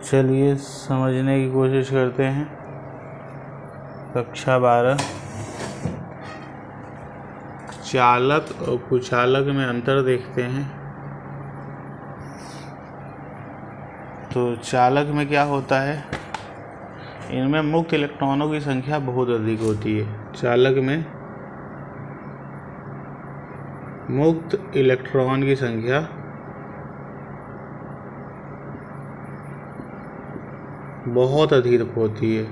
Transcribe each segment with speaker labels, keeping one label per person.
Speaker 1: चलिए समझने की कोशिश करते हैं। कक्षा 12 चालक और कुचालक में अंतर देखते हैं। तो चालक में क्या होता है, इनमें मुक्त इलेक्ट्रॉनों की संख्या बहुत अधिक होती है। चालक में मुक्त इलेक्ट्रॉन की संख्या बहुत अधिक होती है।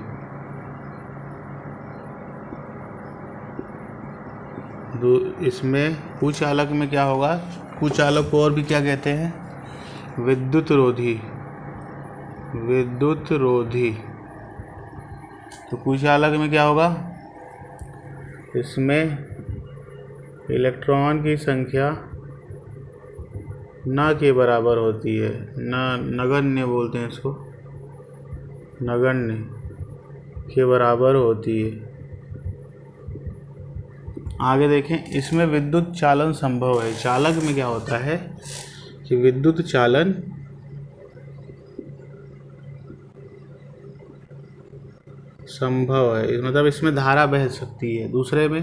Speaker 1: इसमें कुचालक में क्या होगा, कुचालक को और भी क्या कहते हैं, विद्युत रोधी। विद्युत रोधी। तो कुचालक में क्या होगा, इसमें इलेक्ट्रॉन की संख्या न के बराबर होती है। नगण्य बोलते हैं इसको, नगण्य के बराबर होती है। आगे देखें, इसमें विद्युत चालन संभव है। चालक में क्या होता है कि विद्युत चालन संभव है, मतलब इसमें धारा बह सकती है। दूसरे में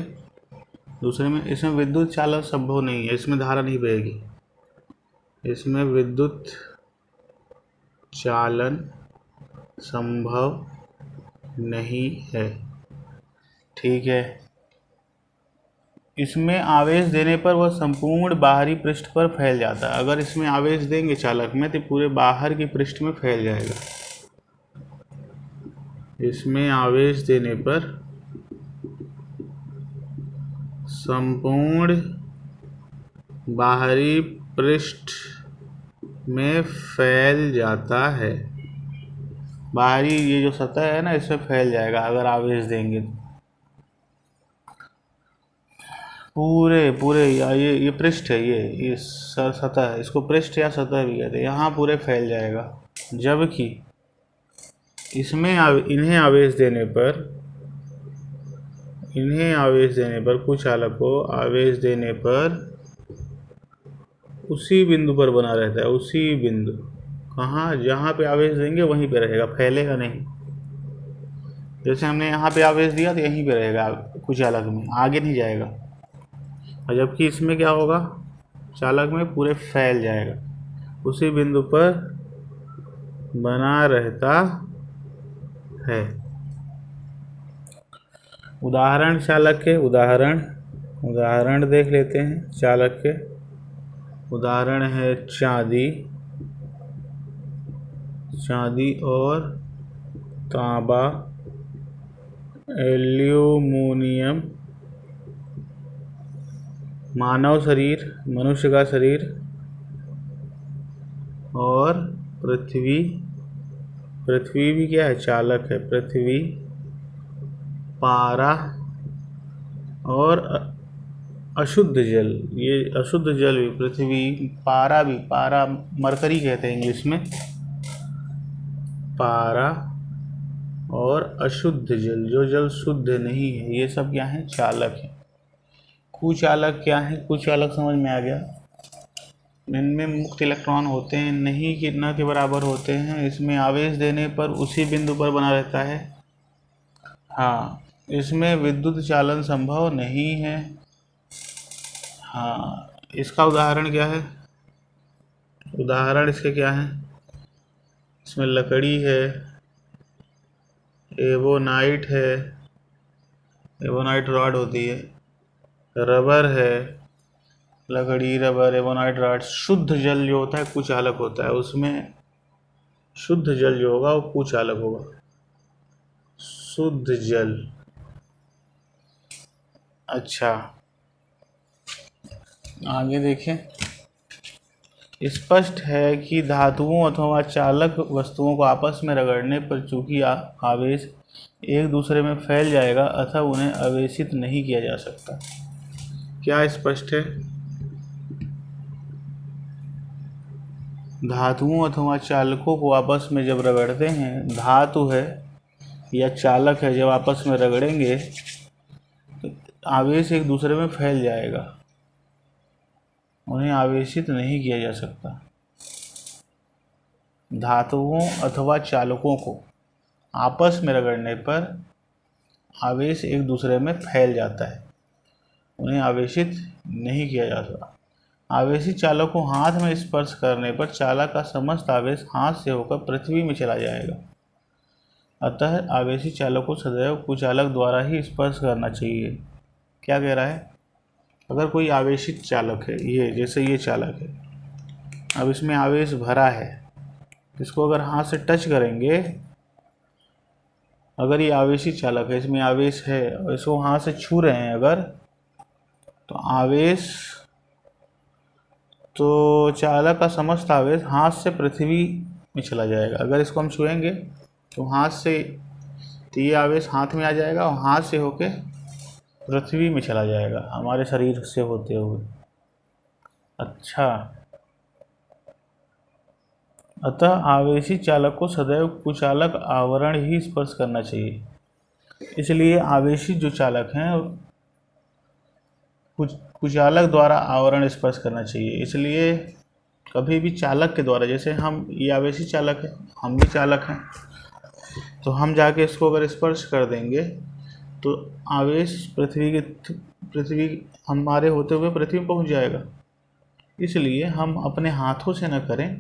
Speaker 1: इसमें विद्युत चालन संभव नहीं है, इसमें धारा नहीं बहेगी। इसमें विद्युत चालन संभव नहीं है, ठीक है। इसमें आवेश देने पर वह संपूर्ण बाहरी पृष्ठ पर फैल जाता है। अगर इसमें आवेश देंगे चालक में तो पूरे बाहर की पृष्ठ में फैल जाएगा। इसमें आवेश देने पर संपूर्ण बाहरी पृष्ठ में फैल जाता है। बाहरी ये जो सतह है ना, इसमें फैल जाएगा अगर आवेश देंगे तो। पूरे ये पृष्ठ है, ये सतह है, इसको पृष्ठ या सतह भी कहते हैं। यहाँ पूरे फैल जाएगा। जबकि इसमें इन्हें आवेश देने पर कुचालक को आवेश देने पर उसी बिंदु पर बना रहता है। उसी बिंदु, कहाँ, जहाँ पे आवेश देंगे वहीं पे रहेगा, फैलेगा नहीं। जैसे हमने यहाँ पे आवेश दिया तो यहीं पे रहेगा कुचालक में, आगे नहीं जाएगा। और जबकि इसमें क्या होगा, चालक में पूरे फैल जाएगा, उसी बिंदु पर बना रहता है। उदाहरण चालक के, उदाहरण देख लेते हैं चालक के। उदाहरण है चांदी और तांबा, एल्यूमिनियम, मानव शरीर, मनुष्य का शरीर और पृथ्वी भी क्या है, चालक है। पृथ्वी, पारा और अशुद्ध जल, ये अशुद्ध जल भी, पृथ्वी, पारा मरकरी कहते हैं इंग्लिश में। पारा और अशुद्ध जल, जो जल शुद्ध नहीं है, ये सब क्या है, चालक है। कुचालक क्या है, कुचालक समझ में आ गया। इनमें मुक्त इलेक्ट्रॉन होते हैं, नहीं कि न के बराबर होते हैं। इसमें आवेश देने पर उसी बिंदु पर बना रहता है। हाँ, इसमें विद्युत चालन संभव नहीं है। हाँ, इसका उदाहरण क्या है, उदाहरण इसके क्या है, इसमें लकड़ी है, एवोनाइट है, एवोनाइट रॉड होती है, रबर है, लकड़ी, रबर, एवोनाइट रॉड। शुद्ध जल जो होता है कुचालक होता है, उसमें शुद्ध जल जो होगा वो कुचालक होगा। शुद्ध जल। अच्छा, आगे देखें। स्पष्ट है कि धातुओं अथवा चालक वस्तुओं को आपस में रगड़ने पर चूंकि आवेश एक दूसरे में फैल जाएगा अतः उन्हें आवेशित नहीं किया जा सकता। क्या स्पष्ट है, धातुओं अथवा चालकों को आपस में जब रगड़ते हैं, धातु है या चालक है, जब आपस में रगड़ेंगे तो आवेश एक दूसरे में फैल जाएगा, उन्हें आवेशित नहीं किया जा सकता। धातुओं अथवा चालकों को आपस में रगड़ने पर आवेश एक दूसरे में फैल जाता है, उन्हें आवेशित नहीं किया जा सकता। आवेशित चालक को हाथ में स्पर्श करने पर चालक का समस्त आवेश हाथ से होकर पृथ्वी में चला जाएगा। अतः आवेशित चालक को सदैव कुचालक द्वारा ही स्पर्श करना चाहिए। क्या कह रहा है? अगर कोई आवेशित चालक है, ये जैसे ये चालक है, अब इसमें आवेश भरा है, इसको अगर हाथ से टच करेंगे, अगर ये आवेशित चालक है, इसमें आवेश है और इसको हाथ से छू रहे हैं अगर, तो आवेश, तो चालक का समस्त आवेश हाथ से पृथ्वी में चला जाएगा। अगर इसको हम छुएंगे तो हाथ से, तो ये आवेश हाथ में आ जाएगा और हाथ से होके पृथ्वी में चला जाएगा हमारे शरीर से होते हुए। अच्छा, अतः आवेशित चालक को सदैव कुचालक आवरण ही स्पर्श करना चाहिए। इसलिए आवेशित जो चालक हैं कुचालक द्वारा आवरण स्पर्श करना चाहिए। इसलिए कभी भी चालक के द्वारा, जैसे हम, ये आवेशित चालक है, हम भी चालक हैं, तो हम जाके इसको अगर स्पर्श कर देंगे तो आवेश पृथ्वी हमारे होते हुए पृथ्वी में पहुंच जाएगा। इसलिए हम अपने हाथों से न करें,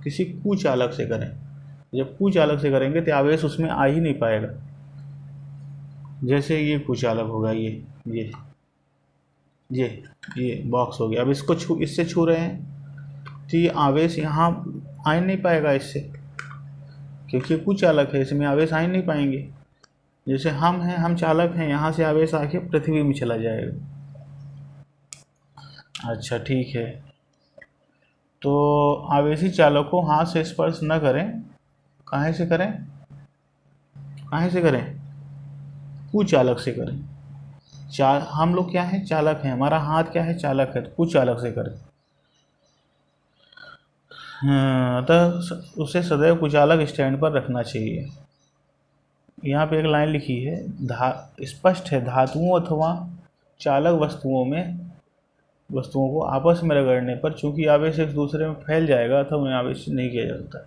Speaker 1: किसी कुचालक से करें। जब कुचालक से करेंगे तो आवेश उसमें आ ही नहीं पाएगा। जैसे ये कुचालक होगा, ये बॉक्स हो गया। अब इसको इससे छू रहे हैं तो ये आवेश यहाँ आ ही नहीं पाएगा इससे, क्योंकि कुचालक है, इसमें आवेश आ ही नहीं पाएंगे। जैसे हम हैं, हम चालक हैं, यहाँ से आवेश आके पृथ्वी में चला जाएगा। अच्छा, ठीक है। तो आवेशित चालक को हाथ से स्पर्श न करें। काहे से करें? काहे से करें? कुचालक से करें। हम लोग क्या हैं? चालक हैं। हमारा हाथ क्या है? चालक है। तो कुचालक से करें। अतः उसे सदैव कुचालक स्टैंड पर रखना चाहिए। यहाँ पे एक लाइन लिखी है, स्पष्ट है, धातुओं अथवा चालक वस्तुओं को आपस में रगड़ने पर चूंकि आवेश एक दूसरे में फैल जाएगा अथवा उन्हें आवेशित नहीं किया जाता है।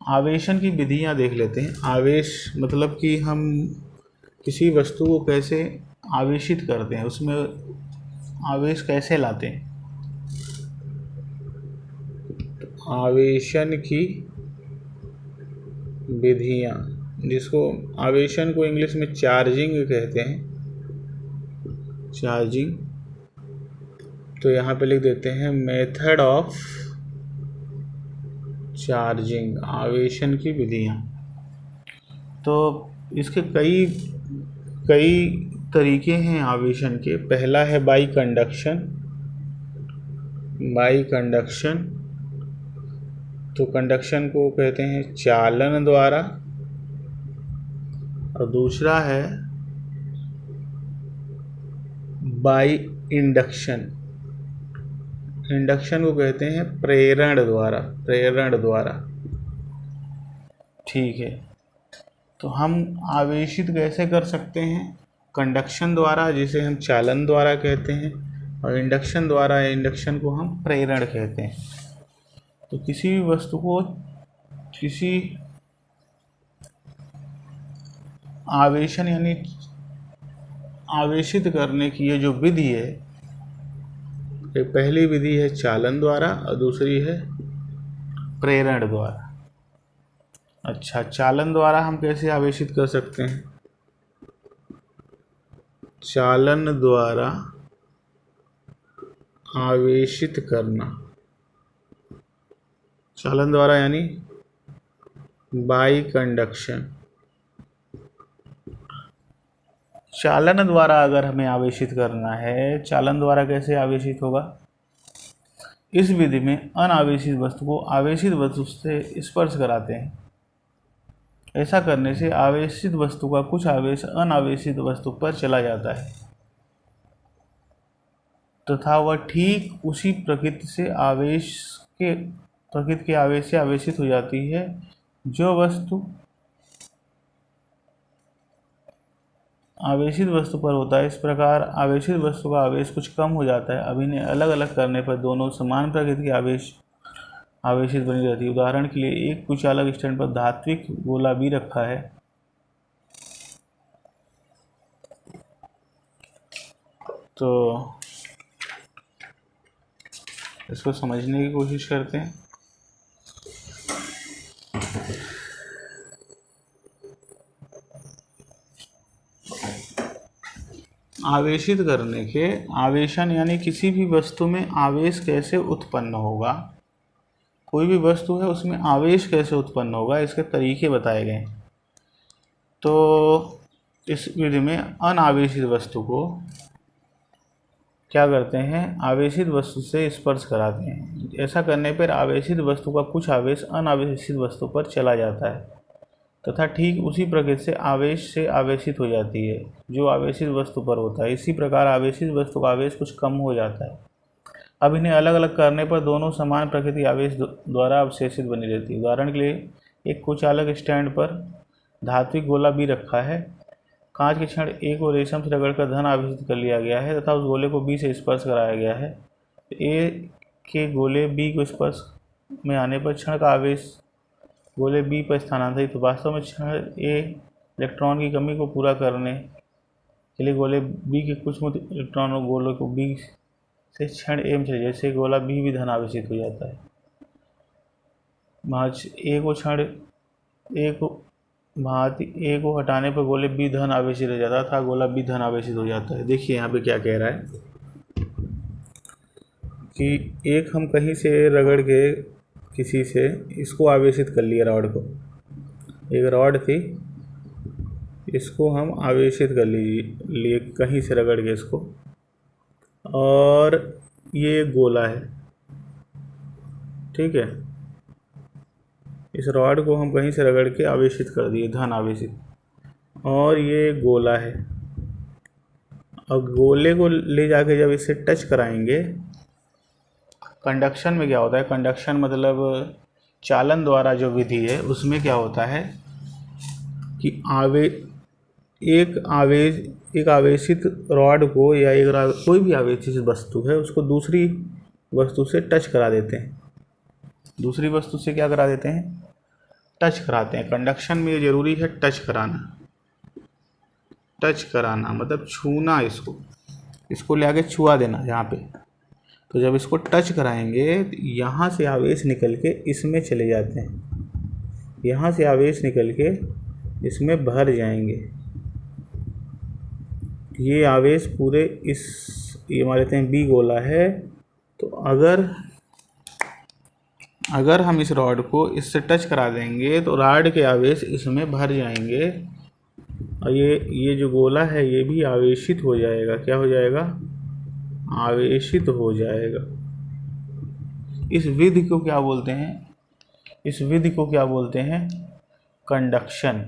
Speaker 1: आवेशन की विधियां देख लेते हैं। आवेश मतलब कि हम किसी वस्तु को कैसे आवेशित करते हैं, उसमें आवेश कैसे लाते हैं। आवेशन की विधियां, जिसको आवेशन को इंग्लिश में चार्जिंग कहते हैं, चार्जिंग। तो यहाँ पे लिख देते हैं मेथड ऑफ चार्जिंग, आवेशन की विधियां। तो इसके कई तरीके हैं आवेशन के। पहला है बाई कंडक्शन। तो कंडक्शन को कहते हैं चालन द्वारा। और दूसरा है बाई इंडक्शन। इंडक्शन को कहते हैं प्रेरण द्वारा। ठीक है। तो हम आवेशित कैसे कर सकते हैं? कंडक्शन द्वारा, जिसे हम चालन द्वारा कहते हैं, और इंडक्शन द्वारा, इंडक्शन को हम प्रेरण कहते हैं। तो किसी भी वस्तु को किसी आवेशन यानी आवेशित करने की ये जो विधि है, ये पहली विधि है चालन द्वारा और दूसरी है प्रेरण द्वारा। अच्छा, चालन द्वारा हम कैसे आवेशित कर सकते हैं? चालन द्वारा आवेशित करना, चालन द्वारा यानी बाई कंडक्शन। चालन द्वारा अगर हमें आवेशित करना है, चालन द्वारा कैसे आवेशित होगा? इस विधि में अनावेशित वस्तु को आवेशित वस्तु से स्पर्श कराते हैं। ऐसा करने से आवेशित वस्तु का कुछ आवेश अनावेशित वस्तु पर चला जाता है तथा वह ठीक उसी प्रकृति के आवेश से आवेशित हो जाती है जो वस्तु आवेशित वस्तु पर होता है। इस प्रकार आवेशित वस्तु का आवेश कुछ कम हो जाता है। अब इन्हें अलग अलग करने पर दोनों समान प्रकृति के आवेशित बनी रहती है। उदाहरण के लिए एक कुचालक स्टैंड पर धात्विक गोला भी रखा है, तो इसको समझने की कोशिश करते हैं। आवेशित करने के आवेशन यानी किसी भी वस्तु में आवेश कैसे उत्पन्न होगा, कोई भी वस्तु है उसमें आवेश कैसे उत्पन्न होगा, इसके तरीके बताए गए। तो इस विधि में अनावेशित वस्तु को क्या करते हैं, आवेशित वस्तु से स्पर्श कराते हैं। ऐसा करने पर आवेशित वस्तु का कुछ आवेश अनावेशित वस्तु पर चला जाता है तथा ठीक उसी प्रकृति से आवेश से आवेशित हो जाती है जो आवेशित वस्तु पर होता है। इसी प्रकार आवेशित वस्तु का आवेश कुछ कम हो जाता है। अब इन्हें अलग अलग करने पर दोनों समान प्रकृति आवेश द्वारा अवशेषित बनी रहती है। उदाहरण के लिए एक कुचालक स्टैंड पर धात्विक गोला भी रखा है। कांच के क्षण ए को रेशम से रगड़कर धन आवेशित कर लिया गया है तथा उस गोले को बी से स्पर्श कराया गया है। ए के गोले बी को स्पर्श में आने पर क्षण का आवेश गोले बी पर स्थानांतरित। तो वास्तव में क्षण ए इलेक्ट्रॉन की कमी को पूरा करने के लिए गोले बी के कुछ मुक्त इलेक्ट्रॉन गोलों को बी से क्षण ए में चले, जैसे गोला बी भी धन आवेशित हो जाता है। भांति ए को हटाने पर गोले बी धन आवेशित हो जाता था, गोला बी धन आवेशित हो जाता है। देखिए यहाँ पे क्या कह रहा है कि एक हम कहीं से रगड़ के किसी से इसको आवेशित कर लिया, रॉड को, एक रॉड थी, इसको हम आवेशित कर लिए कहीं से रगड़ के इसको, और ये गोला है, ठीक है। इस रॉड को हम कहीं से रगड़ के आवेशित कर दिए, धन आवेशित, और ये गोला है। अब गोले को ले जाके जब इसे टच कराएंगे, कंडक्शन में क्या होता है, कंडक्शन मतलब चालन द्वारा जो विधि है उसमें क्या होता है कि एक आवेशित रॉड को या कोई भी आवेशित वस्तु है उसको दूसरी वस्तु से टच करा देते हैं। दूसरी वस्तु से क्या करा देते हैं, टच कराते हैं। कंडक्शन में ये जरूरी है टच कराना मतलब छूना, इसको ले आके छुआ देना यहाँ पे। तो जब इसको टच कराएंगे तो यहाँ से आवेश निकल के इसमें चले जाते हैं, यहाँ से आवेश निकल के इसमें भर जाएंगे। ये आवेश पूरे ये मान लेते हैं बी गोला है। तो अगर हम इस रॉड को इससे टच करा देंगे तो रॉड के आवेश इसमें भर जाएंगे और ये जो गोला है ये भी आवेशित हो जाएगा। क्या हो जाएगा, आवेशित हो जाएगा। इस विधि को क्या बोलते हैं, कंडक्शन।